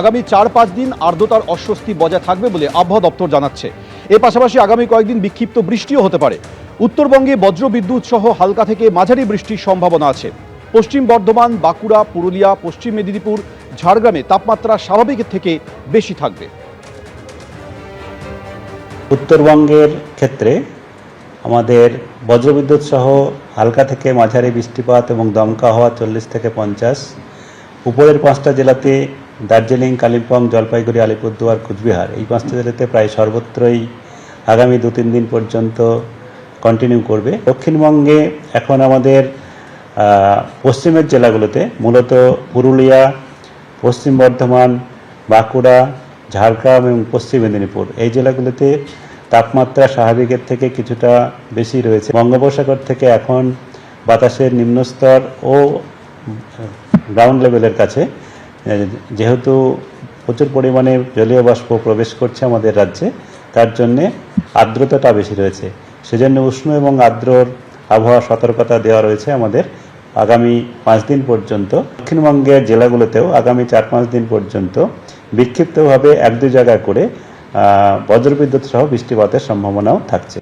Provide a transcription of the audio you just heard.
আগামী ৪-৫ দিন আর্দ্রতার অস্বস্তি বজায় থাকবে বলে আবহাওয়া দপ্তর জানাচ্ছে। এর পাশাপাশি আগামী কয়েকদিন বিক্ষিপ্ত বৃষ্টিও হতে পারে। উত্তরবঙ্গে বজ্রবিদ্যুৎ সহ হালকা থেকে মাঝারি বৃষ্টির সম্ভাবনা আছে। পশ্চিম বর্ধমান, বাঁকুড়া, পুরুলিয়া, পশ্চিম মেদিনীপুর, ঝাড়গ্রামে তাপমাত্রা স্বাভাবিকের থেকে বেশি থাকবে। উত্তরবঙ্গের ক্ষেত্রে আমাদের বজ্রবিদ্যুৎ সহ হালকা থেকে মাঝারি বৃষ্টিপাত এবং দমকা হওয়া 40 থেকে 50। উপরের 5টা জেলাতে দার্জিলিং, কালিম্পং, জলপাইগুড়ি, আলিপুরদুয়ার, কুচবিহার এই 5টা জেলাতে প্রায় সর্বত্রই আগামী 2-3 দিন পর্যন্ত কন্টিনিউ করবে। দক্ষিণবঙ্গে এখন আমাদের পশ্চিমের জেলাগুলোতে মূলত পুরুলিয়া, পশ্চিম বর্ধমান, বাঁকুড়া, ঝাড়গ্রাম এবং পশ্চিম মেদিনীপুর এই জেলাগুলোতে তাপমাত্রা স্বাভাবিকের থেকে কিছুটা বেশি রয়েছে। বঙ্গোপসাগর থেকে এখন বাতাসের নিম্নস্তর ও গ্রাউন্ড লেভেলের কাছে যেহেতু প্রচুর পরিমাণে জলীয় বাষ্প প্রবেশ করছে আমাদের রাজ্যে, তার জন্যে আর্দ্রতাটা বেশি রয়েছে। সেজন্য উষ্ণ এবং আর্দ্রর আবহাওয়া সতর্কতা দেওয়া রয়েছে আমাদের আগামী 5 দিন পর্যন্ত। দক্ষিণবঙ্গের জেলাগুলোতেও আগামী 4-5 দিন পর্যন্ত বিক্ষিপ্তভাবে 1-2 জায়গায় করে বজ্রবিদ্যুৎ সহ বৃষ্টিপাতের সম্ভাবনাও থাকছে।